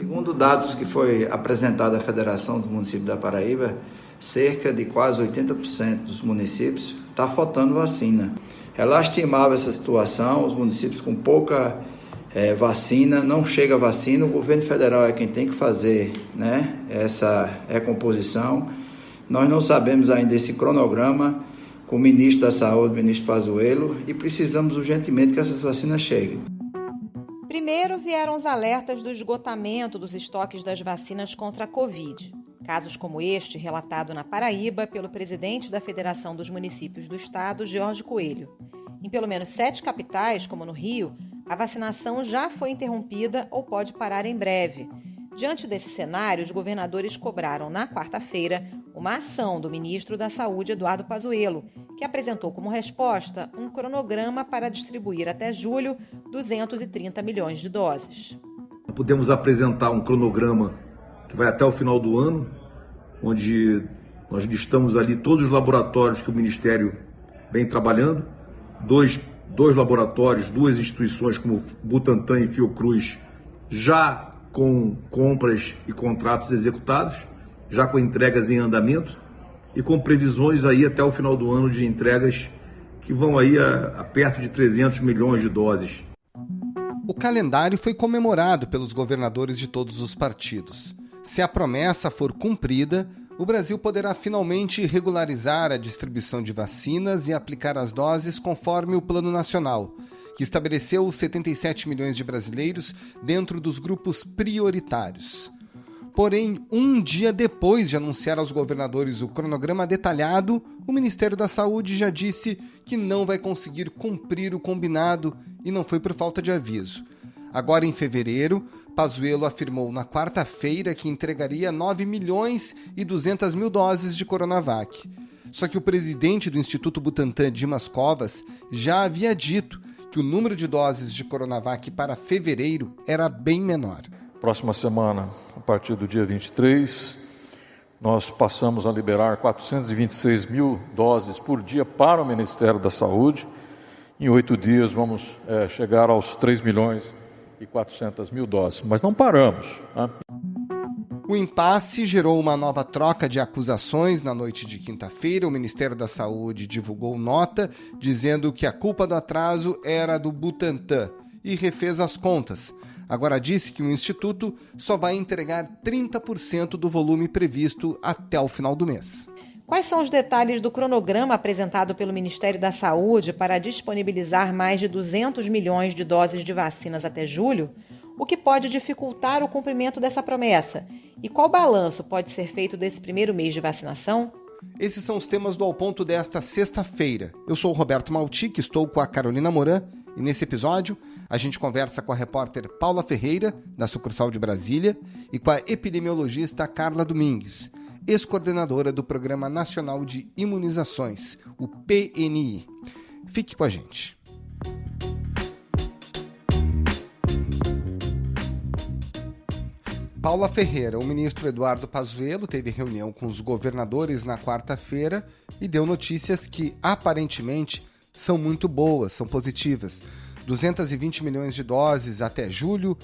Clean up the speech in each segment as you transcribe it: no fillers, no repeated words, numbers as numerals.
Segundo dados que foi apresentado à Federação dos Municípios da Paraíba, cerca de quase 80% dos municípios está faltando vacina. É lastimável essa situação, os municípios com pouca vacina, não chega vacina, o governo federal é quem tem que fazer, né, essa recomposição. Nós não sabemos ainda esse cronograma com o ministro da Saúde, o ministro Pazuello, e precisamos urgentemente que essas vacinas cheguem. Primeiro vieram os alertas do esgotamento dos estoques das vacinas contra a Covid. Casos como este, relatado na Paraíba pelo presidente da Federação dos Municípios do Estado, Jorge Coelho. Em pelo menos 7 capitais, como no Rio, a vacinação já foi interrompida ou pode parar em breve. Diante desse cenário, os governadores cobraram na quarta-feira uma ação do ministro da Saúde, Eduardo Pazuello, que apresentou como resposta um cronograma para distribuir até julho 230 milhões de doses. Podemos apresentar um cronograma que vai até o final do ano, onde nós listamos ali todos os laboratórios que o Ministério vem trabalhando, dois laboratórios, 2 instituições como Butantan e Fiocruz, já com compras e contratos executados, já com entregas em andamento e com previsões aí até o final do ano de entregas que vão aí a perto de 300 milhões de doses. O calendário foi comemorado pelos governadores de todos os partidos. Se a promessa for cumprida, o Brasil poderá finalmente regularizar a distribuição de vacinas e aplicar as doses conforme o Plano Nacional, que estabeleceu os 77 milhões de brasileiros dentro dos grupos prioritários. Porém, um dia depois de anunciar aos governadores o cronograma detalhado, o Ministério da Saúde já disse que não vai conseguir cumprir o combinado e não foi por falta de aviso. Agora, em fevereiro, Pazuello afirmou na quarta-feira que entregaria 9 milhões e 200 mil doses de Coronavac. Só que o presidente do Instituto Butantan, Dimas Covas, já havia dito que o número de doses de Coronavac para fevereiro era bem menor. Próxima semana, a partir do dia 23, nós passamos a liberar 426 mil doses por dia para o Ministério da Saúde. Em 8 dias vamos chegar aos 3 milhões e 400 mil doses, mas não paramos, né? O impasse gerou uma nova troca de acusações na noite de quinta-feira. O Ministério da Saúde divulgou nota dizendo que a culpa do atraso era do Butantan e refez as contas. Agora disse que o Instituto só vai entregar 30% do volume previsto até o final do mês. Quais são os detalhes do cronograma apresentado pelo Ministério da Saúde para disponibilizar mais de 200 milhões de doses de vacinas até julho? O que pode dificultar o cumprimento dessa promessa? E qual balanço pode ser feito desse primeiro mês de vacinação? Esses são os temas do Ao Ponto desta sexta-feira. Eu sou o Roberto Maltic, estou com a Carolina Moran e nesse episódio a gente conversa com a repórter Paula Ferreira, da sucursal de Brasília, e com a epidemiologista Carla Domingues, ex-coordenadora do Programa Nacional de Imunizações, o PNI. Fique com a gente. Paula Ferreira, o ministro Eduardo Pazuello teve reunião com os governadores na quarta-feira e deu notícias que, aparentemente, são muito boas, são positivas. 220 milhões de doses até julho,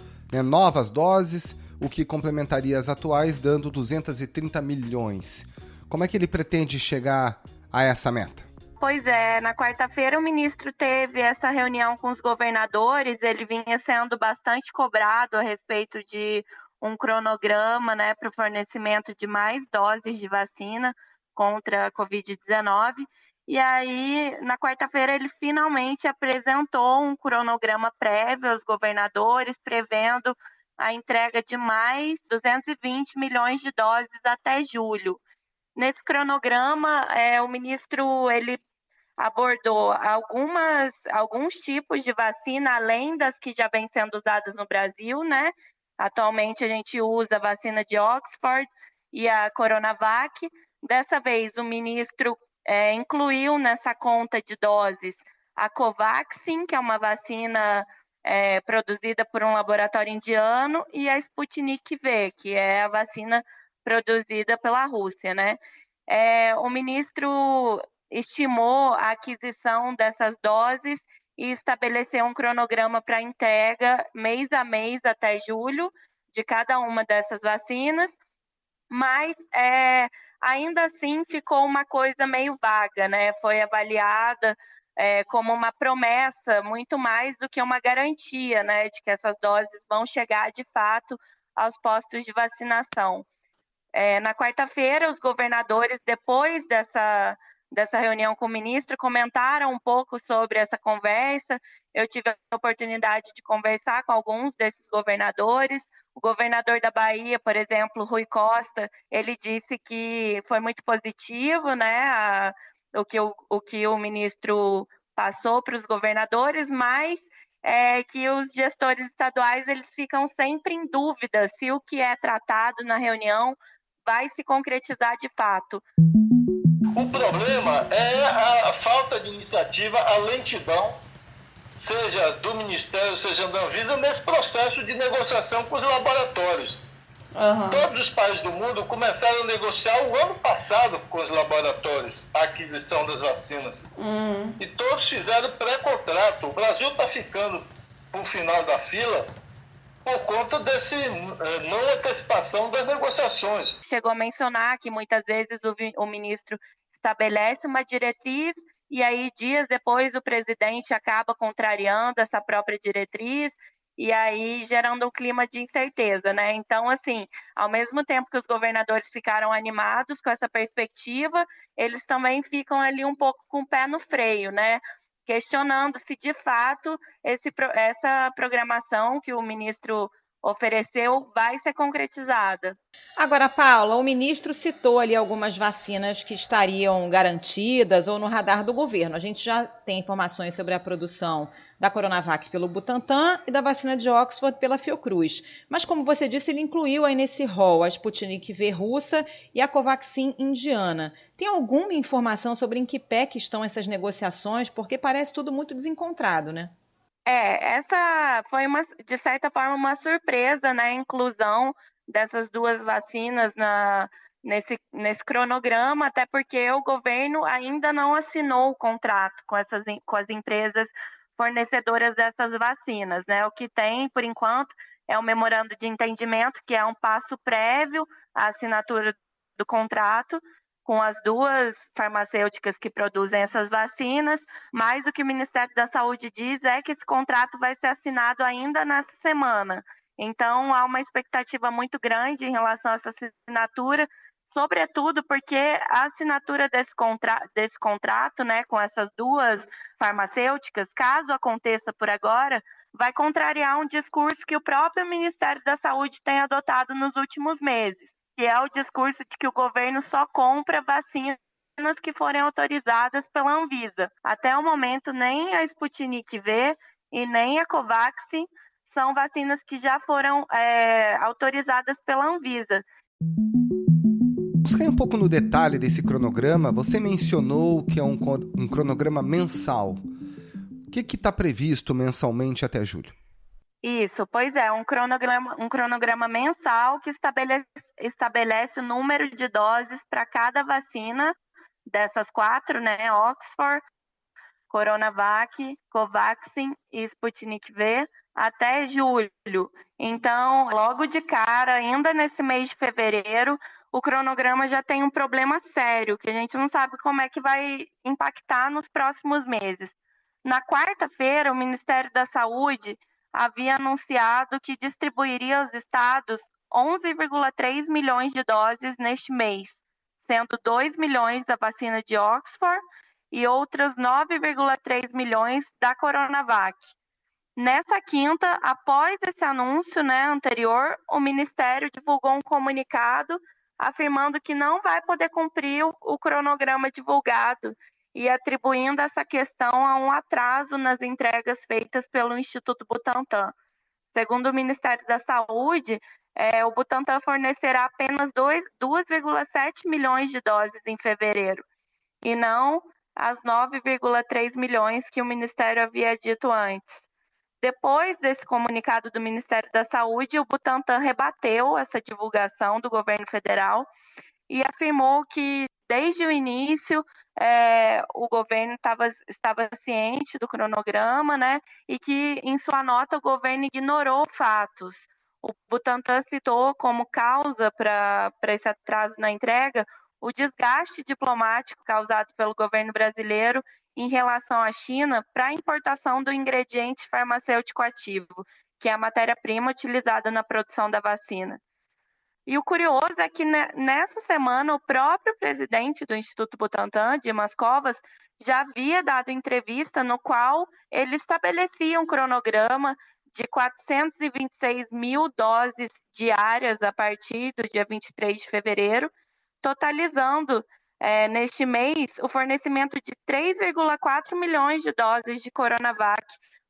novas doses, o que complementaria as atuais, dando 230 milhões. Como é que ele pretende chegar a essa meta? Pois é, na quarta-feira o ministro teve essa reunião com os governadores, ele vinha sendo bastante cobrado a respeito de um cronograma, para o fornecimento de mais doses de vacina contra a Covid-19. E aí, na quarta-feira, ele finalmente apresentou um cronograma prévio aos governadores, prevendo a entrega de mais 220 milhões de doses até julho. Nesse cronograma, o ministro ele abordou alguns tipos de vacina, além das que já vêm sendo usadas no Brasil, né? Atualmente a gente usa a vacina de Oxford e a Coronavac. Dessa vez o ministro incluiu nessa conta de doses a Covaxin, que é uma vacina produzida por um laboratório indiano, e a Sputnik V, que é a vacina produzida pela Rússia, né? O ministro estimou a aquisição dessas doses e estabeleceu um cronograma para entrega mês a mês até julho, de cada uma dessas vacinas, mas ainda assim ficou uma coisa meio vaga, né? Foi avaliada como uma promessa, muito mais do que uma garantia, né, de que essas doses vão chegar de fato aos postos de vacinação. Na quarta-feira, os governadores, depois dessa reunião com o ministro, comentaram um pouco sobre essa conversa. Eu tive a oportunidade de conversar com alguns desses governadores. O governador da Bahia, por exemplo, Rui Costa, ele disse que foi muito positivo, né, o que o ministro passou para os governadores, mas que os gestores estaduais eles ficam sempre em dúvida se o que é tratado na reunião vai se concretizar de fato. O problema é a falta de iniciativa, a lentidão, seja do Ministério, seja da Anvisa, nesse processo de negociação com os laboratórios. Todos os países do mundo começaram a negociar o ano passado com os laboratórios a aquisição das vacinas. E todos fizeram pré-contrato. O Brasil está ficando para o final da fila por conta desse não antecipação das negociações. Chegou a mencionar que muitas vezes o ministro estabelece uma diretriz e aí dias depois o presidente acaba contrariando essa própria diretriz e aí gerando um clima de incerteza, né? Então, assim, ao mesmo tempo que os governadores ficaram animados com essa perspectiva, eles também ficam ali um pouco com o pé no freio, né? Questionando se de fato essa programação que o ministro ofereceu vai ser concretizada. Agora, Paula, o ministro citou ali algumas vacinas que estariam garantidas ou no radar do governo. A gente já tem informações sobre a produção da Coronavac pelo Butantan e da vacina de Oxford pela Fiocruz. Mas, como você disse, ele incluiu aí nesse rol a Sputnik V russa e a Covaxin indiana. Tem alguma informação sobre em que pé que estão essas negociações? Porque parece tudo muito desencontrado, né? Essa foi, de certa forma, uma surpresa, né? A inclusão dessas duas vacinas nesse cronograma, até porque o governo ainda não assinou o contrato com as empresas fornecedoras dessas vacinas, né? O que tem, por enquanto, é o memorando de entendimento, que é um passo prévio à assinatura do contrato com as duas farmacêuticas que produzem essas vacinas, mas o que o Ministério da Saúde diz é que esse contrato vai ser assinado ainda nessa semana. Então, há uma expectativa muito grande em relação a essa assinatura, sobretudo porque a assinatura desse contrato, né, com essas duas farmacêuticas, caso aconteça por agora, vai contrariar um discurso que o próprio Ministério da Saúde tem adotado nos últimos meses, que é o discurso de que o governo só compra vacinas que forem autorizadas pela Anvisa. Até o momento, nem a Sputnik V e nem a Covaxin são vacinas que já foram autorizadas pela Anvisa. Vamos cair um pouco no detalhe desse cronograma. Você mencionou que é um cronograma mensal. O que está previsto mensalmente até julho? Isso, pois é, um cronograma mensal que estabelece o número de doses para cada vacina dessas 4, né? Oxford, Coronavac, Covaxin e Sputnik V, até julho. Então, logo de cara, ainda nesse mês de fevereiro, o cronograma já tem um problema sério, que a gente não sabe como é que vai impactar nos próximos meses. Na quarta-feira, o Ministério da Saúde havia anunciado que distribuiria aos estados 11,3 milhões de doses neste mês, sendo 2 milhões da vacina de Oxford e outras 9,3 milhões da Coronavac. Nessa quinta, após esse anúncio, né, anterior, o Ministério divulgou um comunicado afirmando que não vai poder cumprir o cronograma divulgado e atribuindo essa questão a um atraso nas entregas feitas pelo Instituto Butantan. Segundo o Ministério da Saúde, o Butantan fornecerá apenas 2,7 milhões de doses em fevereiro, e não as 9,3 milhões que o Ministério havia dito antes. Depois desse comunicado do Ministério da Saúde, o Butantan rebateu essa divulgação do governo federal e afirmou que, desde o início, o governo estava ciente do cronograma, né, e que, em sua nota, o governo ignorou fatos. O Butantan citou como causa para esse atraso na entrega o desgaste diplomático causado pelo governo brasileiro em relação à China para a importação do ingrediente farmacêutico ativo, que é a matéria-prima utilizada na produção da vacina. E o curioso é que nessa semana o próprio presidente do Instituto Butantan, Dimas Covas, já havia dado entrevista no qual ele estabelecia um cronograma de 426 mil doses diárias a partir do dia 23 de fevereiro, totalizando neste mês o fornecimento de 3,4 milhões de doses de Coronavac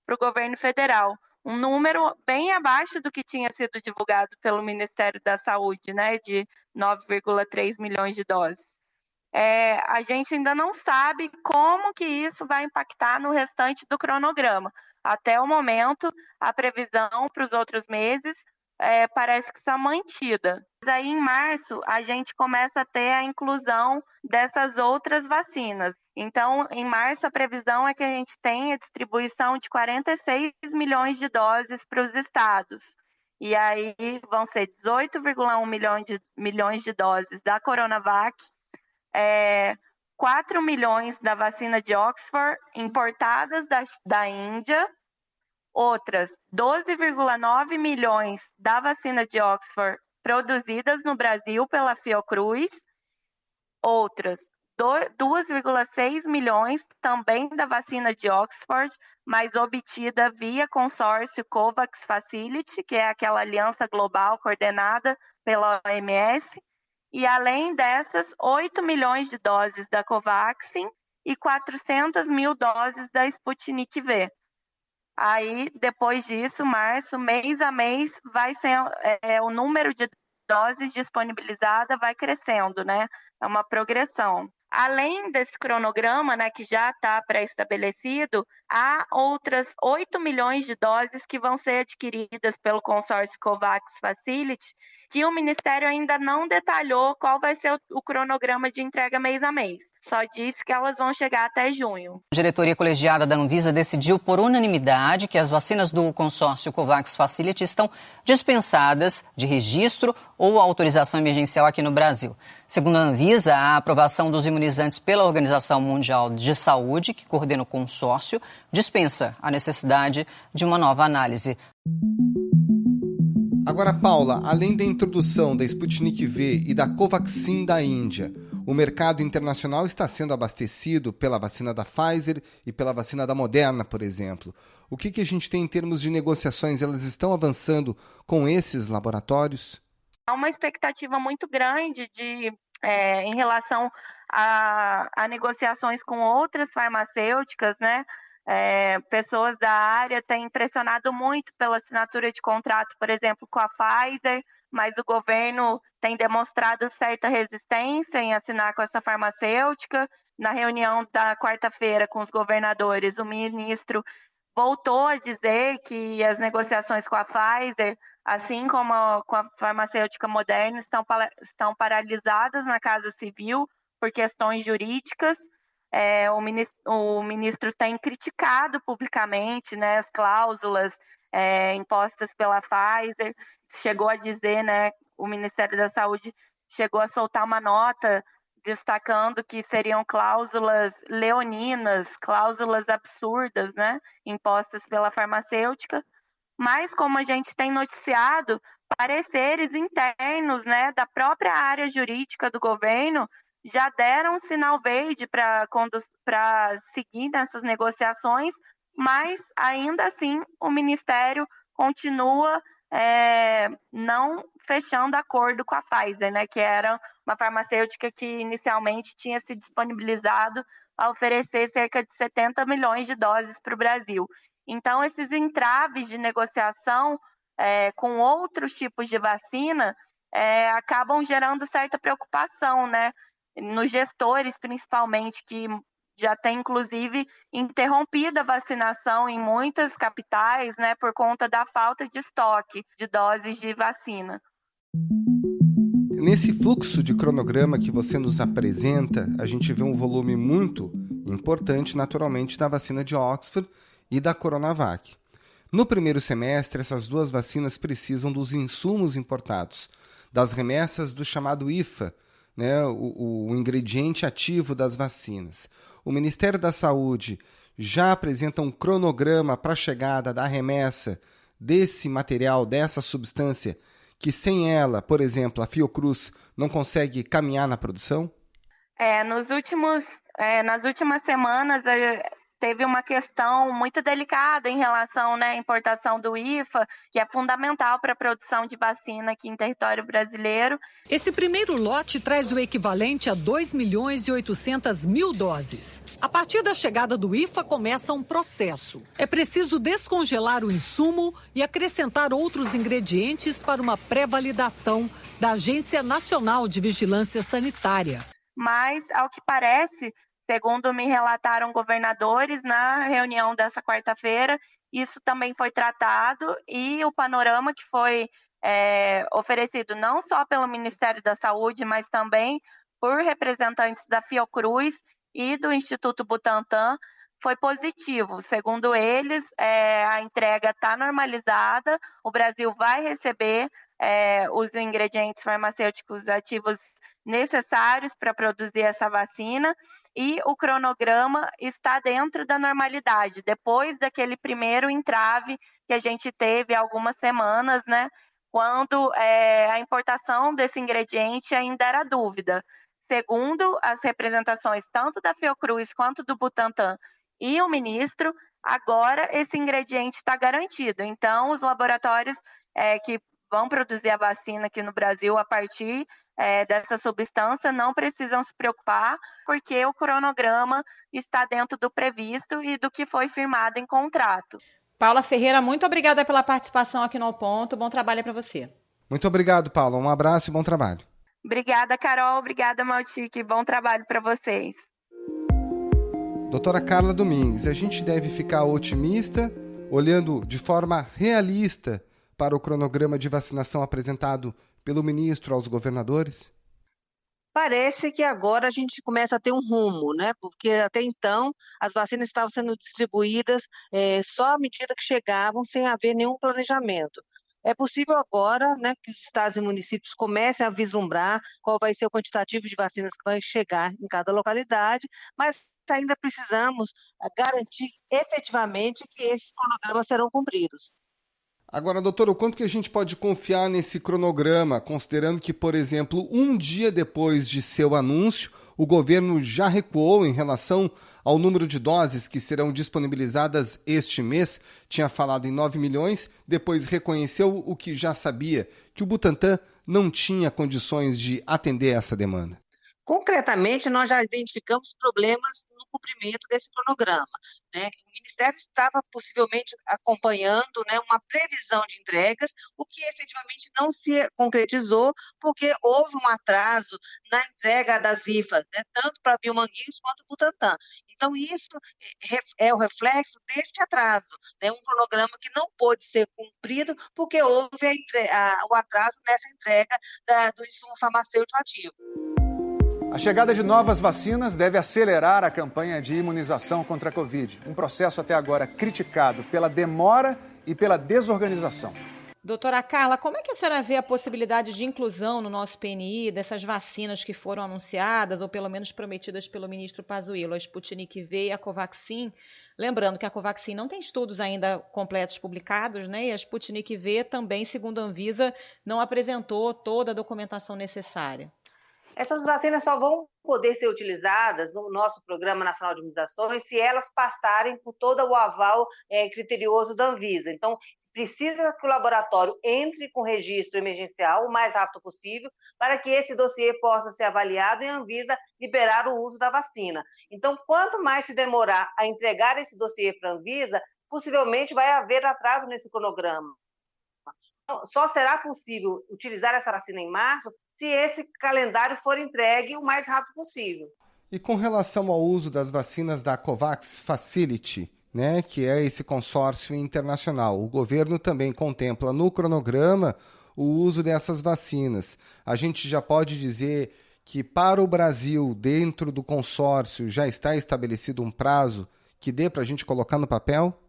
para o governo federal. Um número bem abaixo do que tinha sido divulgado pelo Ministério da Saúde, né, de 9,3 milhões de doses. A gente ainda não sabe como que isso vai impactar no restante do cronograma. Até o momento, a previsão para os outros meses parece que está mantida. Mas aí, em março, a gente começa a ter a inclusão dessas outras vacinas. Então, em março, a previsão é que a gente tenha a distribuição de 46 milhões de doses para os estados. E aí vão ser 18,1 milhões de doses da Coronavac, 4 milhões da vacina de Oxford, importadas da Índia, outras 12,9 milhões da vacina de Oxford, produzidas no Brasil pela Fiocruz, outras 2,6 milhões também da vacina de Oxford, mas obtida via consórcio COVAX Facility, que é aquela aliança global coordenada pela OMS, e além dessas, 8 milhões de doses da Covaxin e 400 mil doses da Sputnik V. Aí, depois disso, março, mês a mês, vai ser o número de doses disponibilizada vai crescendo, né? É uma progressão. Além desse cronograma, né, que já está pré-estabelecido, há outras 8 milhões de doses que vão ser adquiridas pelo consórcio COVAX Facility, que o Ministério ainda não detalhou qual vai ser o cronograma de entrega mês a mês. Só disse que elas vão chegar até junho. A diretoria colegiada da Anvisa decidiu por unanimidade que as vacinas do consórcio COVAX Facility estão dispensadas de registro ou autorização emergencial aqui no Brasil. Segundo a Anvisa, a aprovação dos imunizantes pela Organização Mundial de Saúde, que coordena o consórcio, dispensa a necessidade de uma nova análise. Agora, Paula, além da introdução da Sputnik V e da Covaxin da Índia, o mercado internacional está sendo abastecido pela vacina da Pfizer e pela vacina da Moderna, por exemplo. O que a gente tem em termos de negociações? Elas estão avançando com esses laboratórios? Há uma expectativa muito grande em relação a negociações com outras farmacêuticas, né? Pessoas da área têm impressionado muito pela assinatura de contrato, por exemplo, com a Pfizer, mas o governo tem demonstrado certa resistência em assinar com essa farmacêutica. Na reunião da quarta-feira com os governadores, o ministro voltou a dizer que as negociações com a Pfizer, assim como com a farmacêutica Moderna, estão paralisadas na Casa Civil por questões jurídicas. O ministro tem criticado publicamente, né, as cláusulas impostas pela Pfizer. Chegou a dizer, né, o Ministério da Saúde chegou a soltar uma nota destacando que seriam cláusulas leoninas, cláusulas absurdas, né, impostas pela farmacêutica. Mas, como a gente tem noticiado, pareceres internos, né, da própria área jurídica do governo já deram um sinal verde para seguir nessas negociações, mas, ainda assim, o Ministério continua não fechando acordo com a Pfizer, né, que era uma farmacêutica que inicialmente tinha se disponibilizado a oferecer cerca de 70 milhões de doses para o Brasil. Então, esses entraves de negociação com outros tipos de vacina acabam gerando certa preocupação, né, nos gestores, principalmente, que já tem, inclusive, interrompido a vacinação em muitas capitais, né, por conta da falta de estoque de doses de vacina. Nesse fluxo de cronograma que você nos apresenta, a gente vê um volume muito importante, naturalmente, da vacina de Oxford e da Coronavac. No primeiro semestre, essas duas vacinas precisam dos insumos importados, das remessas do chamado IFA, né, o ingrediente ativo das vacinas. O Ministério da Saúde já apresenta um cronograma para a chegada da remessa desse material, dessa substância, que sem ela, por exemplo, a Fiocruz não consegue caminhar na produção? Nas últimas semanas teve uma questão muito delicada em relação à importação do IFA, que é fundamental para a produção de vacina aqui em território brasileiro. Esse primeiro lote traz o equivalente a 2.800.000 doses. A partir da chegada do IFA começa um processo. É preciso descongelar o insumo e acrescentar outros ingredientes para uma pré-validação da Agência Nacional de Vigilância Sanitária. Mas, ao que parece, segundo me relataram governadores na reunião dessa quarta-feira, isso também foi tratado e o panorama que foi oferecido não só pelo Ministério da Saúde, mas também por representantes da Fiocruz e do Instituto Butantan foi positivo. Segundo eles, a entrega está normalizada, o Brasil vai receber os ingredientes farmacêuticos ativos necessários para produzir essa vacina e o cronograma está dentro da normalidade, depois daquele primeiro entrave que a gente teve há algumas semanas, né, quando a importação desse ingrediente ainda era dúvida. Segundo as representações tanto da Fiocruz quanto do Butantan e o ministro, agora esse ingrediente está garantido. Então, os laboratórios que vão produzir a vacina aqui no Brasil a partir dessa substância não precisam se preocupar, porque o cronograma está dentro do previsto e do que foi firmado em contrato. Paula Ferreira, muito obrigada pela participação aqui no Ao Ponto. Bom trabalho para você. Muito obrigado, Paula. Um abraço e bom trabalho. Obrigada, Carol. Obrigada, Maltique. Bom trabalho para vocês. Doutora Carla Domingues, a gente deve ficar otimista, olhando de forma realista para o cronograma de vacinação apresentado pelo ministro aos governadores? Parece que agora a gente começa a ter um rumo, né? Porque até então as vacinas estavam sendo distribuídas só à medida que chegavam, sem haver nenhum planejamento. É possível agora, né, que os estados e municípios comecem a vislumbrar qual vai ser o quantitativo de vacinas que vai chegar em cada localidade, mas ainda precisamos garantir efetivamente que esses cronogramas serão cumpridos. Agora, doutor, o quanto que a gente pode confiar nesse cronograma, considerando que, por exemplo, um dia depois de seu anúncio, o governo já recuou em relação ao número de doses que serão disponibilizadas este mês, tinha falado em 9 milhões, depois reconheceu o que já sabia, que o Butantan não tinha condições de atender essa demanda. Concretamente, nós já identificamos problemas no cumprimento desse cronograma, né? O Ministério estava possivelmente acompanhando, né, uma previsão de entregas, o que efetivamente não se concretizou, porque houve um atraso na entrega das IFAs, né, tanto para a Biomanguinhos quanto para o Butantan. Então, isso é o reflexo deste atraso, né, um cronograma que não pôde ser cumprido porque houve o atraso nessa entrega do insumo farmacêutico ativo. A chegada de novas vacinas deve acelerar a campanha de imunização contra a Covid, um processo até agora criticado pela demora e pela desorganização. Doutora Carla, como é que a senhora vê a possibilidade de inclusão no nosso PNI dessas vacinas que foram anunciadas, ou pelo menos prometidas pelo ministro Pazuello, a Sputnik V e a Covaxin? Lembrando que a Covaxin não tem estudos ainda completos publicados, né? E a Sputnik V também, segundo a Anvisa, não apresentou toda a documentação necessária. Essas vacinas só vão poder ser utilizadas no nosso Programa Nacional de Imunizações se elas passarem por todo o aval criterioso da Anvisa. Então, precisa que o laboratório entre com registro emergencial o mais rápido possível para que esse dossiê possa ser avaliado e a Anvisa liberar o uso da vacina. Então, quanto mais se demorar a entregar esse dossiê para a Anvisa, possivelmente vai haver atraso nesse cronograma. Só será possível utilizar essa vacina em março se esse calendário for entregue o mais rápido possível. E com relação ao uso das vacinas da COVAX Facility, né, que é esse consórcio internacional, o governo também contempla no cronograma o uso dessas vacinas. A gente já pode dizer que para o Brasil, dentro do consórcio, já está estabelecido um prazo que dê para a gente colocar no papel?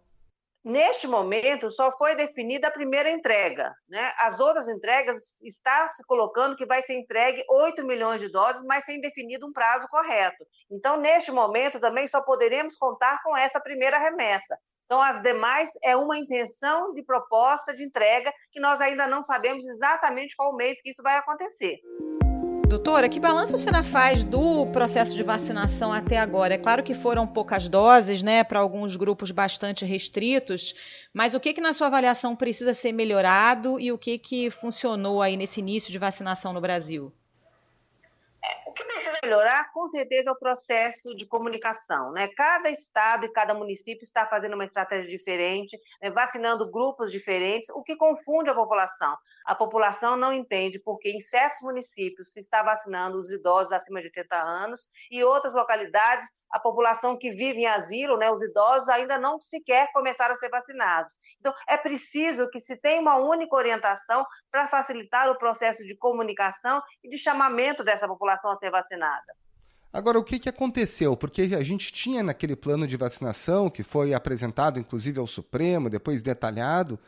Neste momento, só foi definida a primeira entrega, né? As outras entregas está se colocando que vai ser entregue 8 milhões de doses, mas sem definido um prazo correto. Então, neste momento, também só poderemos contar com essa primeira remessa. Então, as demais é uma intenção de proposta de entrega que nós ainda não sabemos exatamente qual mês que isso vai acontecer. Doutora, que balanço a senhora faz do processo de vacinação até agora? É claro que foram poucas doses, né, para alguns grupos bastante restritos, mas o que na sua avaliação precisa ser melhorado e o que funcionou aí nesse início de vacinação no Brasil? O que precisa melhorar, com certeza, é o processo de comunicação, né? Cada estado e cada município está fazendo uma estratégia diferente, né? Vacinando grupos diferentes, o que confunde a população. A população não entende porque em certos municípios se está vacinando os idosos acima de 80 anos e outras localidades, a população que vive em asilo, né, os idosos, ainda não sequer começaram a ser vacinados. Então, é preciso que se tenha uma única orientação para facilitar o processo de comunicação e de chamamento dessa população a ser vacinada. Agora, o que aconteceu? Porque a gente tinha naquele plano de vacinação, que foi apresentado inclusive ao Supremo, depois detalhado,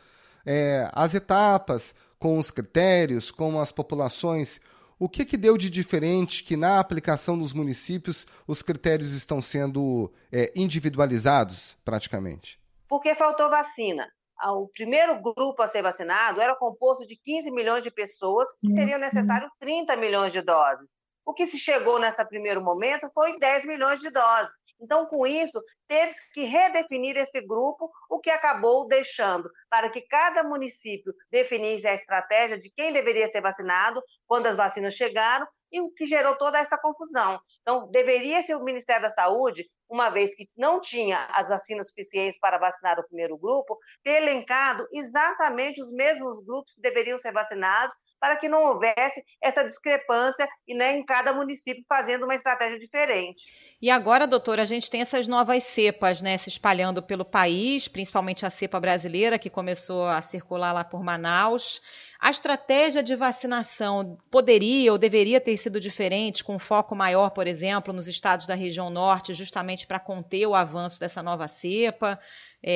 as etapas, com os critérios, com as populações. O que deu de diferente que na aplicação dos municípios os critérios estão sendo individualizados praticamente? Porque faltou vacina. O primeiro grupo a ser vacinado era composto de 15 milhões de pessoas, que seriam necessários 30 milhões de doses. O que se chegou nesse primeiro momento foi 10 milhões de doses. Então, com isso, teve que redefinir esse grupo, o que acabou deixando para que cada município definisse a estratégia de quem deveria ser vacinado, quando as vacinas chegaram, e o que gerou toda essa confusão. Então, deveria ser o Ministério da Saúde, uma vez que não tinha as vacinas suficientes para vacinar o primeiro grupo, ter elencado exatamente os mesmos grupos que deveriam ser vacinados, para que não houvesse essa discrepância e nem em cada município fazendo uma estratégia diferente. E agora, doutora, a gente tem essas novas cepas, né, se espalhando pelo país, principalmente a cepa brasileira, que começou a circular lá por Manaus. A estratégia de vacinação poderia ou deveria ter sido diferente, com foco maior, por exemplo, nos estados da região norte, justamente para conter o avanço dessa nova cepa?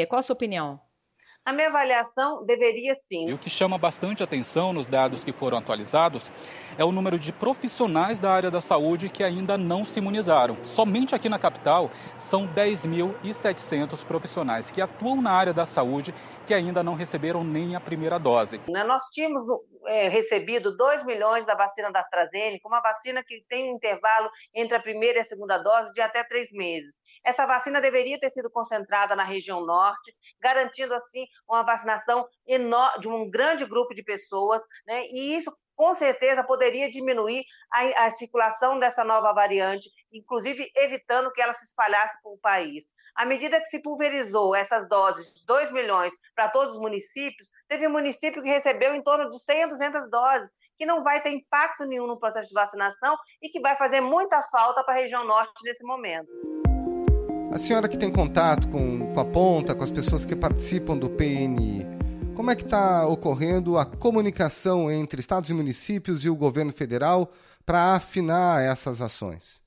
Qual a sua opinião? A minha avaliação deveria sim. E o que chama bastante atenção nos dados que foram atualizados é o número de profissionais da área da saúde que ainda não se imunizaram. Somente aqui na capital são 10.700 profissionais que atuam na área da saúde que ainda não receberam nem a primeira dose. Nós tínhamos recebido 2 milhões da vacina da AstraZeneca, uma vacina que tem um intervalo entre a primeira e a segunda dose de até 3 meses. Essa vacina deveria ter sido concentrada na região norte, garantindo assim uma vacinação de um grande grupo de pessoas, né? E isso com certeza poderia diminuir a circulação dessa nova variante, inclusive evitando que ela se espalhasse pelo país. À medida que se pulverizou essas doses de 2 milhões para todos os municípios, teve município que recebeu em torno de 100 a 200 doses, que não vai ter impacto nenhum no processo de vacinação e que vai fazer muita falta para a região norte nesse momento. A senhora que tem contato com a ponta, com as pessoas que participam do PNI, como é que está ocorrendo a comunicação entre estados e municípios e o governo federal para afinar essas ações?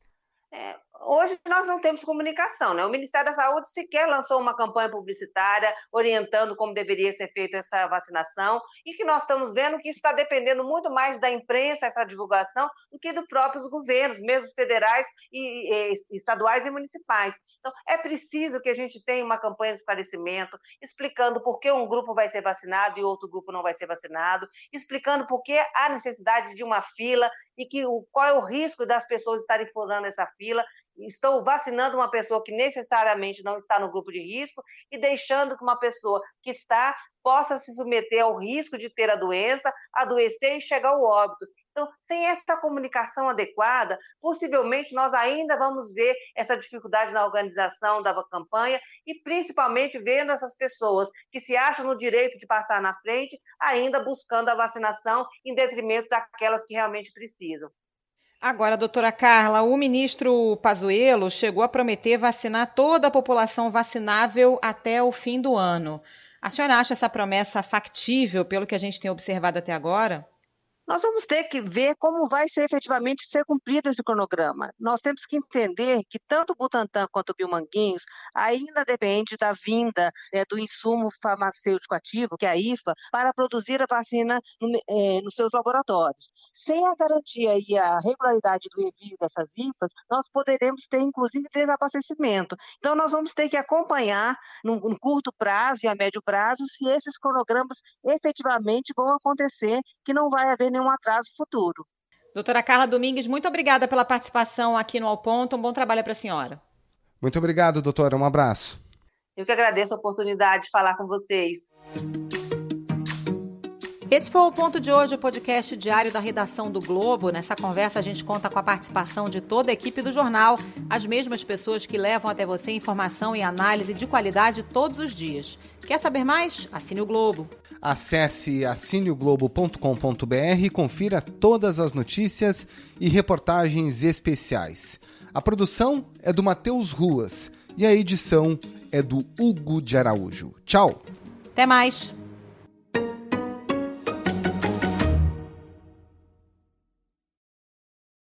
Hoje nós não temos comunicação, né? O Ministério da Saúde sequer lançou uma campanha publicitária orientando como deveria ser feita essa vacinação e que nós estamos vendo que isso está dependendo muito mais da imprensa, essa divulgação, do que dos próprios governos, mesmo federais, e estaduais e municipais. Então, é preciso que a gente tenha uma campanha de esclarecimento, explicando por que um grupo vai ser vacinado e outro grupo não vai ser vacinado, explicando por que há necessidade de uma fila e qual é o risco das pessoas estarem furando essa fila. Estou vacinando uma pessoa que necessariamente não está no grupo de risco e deixando que uma pessoa que está possa se submeter ao risco de ter a doença, adoecer e chegar ao óbito. Então, sem essa comunicação adequada, possivelmente nós ainda vamos ver essa dificuldade na organização da campanha e principalmente vendo essas pessoas que se acham no direito de passar na frente, ainda buscando a vacinação em detrimento daquelas que realmente precisam. Agora, doutora Carla, o ministro Pazuello chegou a prometer vacinar toda a população vacinável até o fim do ano. A senhora acha essa promessa factível pelo que a gente tem observado até agora? Nós vamos ter que ver como vai ser efetivamente ser cumprido esse cronograma. Nós temos que entender que tanto o Butantan quanto o Biomanguinhos ainda depende da vinda do insumo farmacêutico ativo, que é a IFA, para produzir a vacina nos seus laboratórios. Sem a garantia e a regularidade do envio dessas IFAs, nós poderemos ter, inclusive, desabastecimento. Então, nós vamos ter que acompanhar, no curto prazo e a médio prazo, se esses cronogramas efetivamente vão acontecer, que não vai haver nenhum atraso futuro. Doutora Carla Domingues, muito obrigada pela participação aqui no Ao Ponto. Um bom trabalho para a senhora. Muito obrigado, doutora. Um abraço. Eu que agradeço a oportunidade de falar com vocês. Esse foi o Ponto de hoje, o podcast diário da redação do Globo. Nessa conversa a gente conta com a participação de toda a equipe do jornal, as mesmas pessoas que levam até você informação e análise de qualidade todos os dias. Quer saber mais? Assine o Globo. Acesse assineoglobo.com.br e confira todas as notícias e reportagens especiais. A produção é do Matheus Ruas e a edição é do Hugo de Araújo. Tchau! Até mais!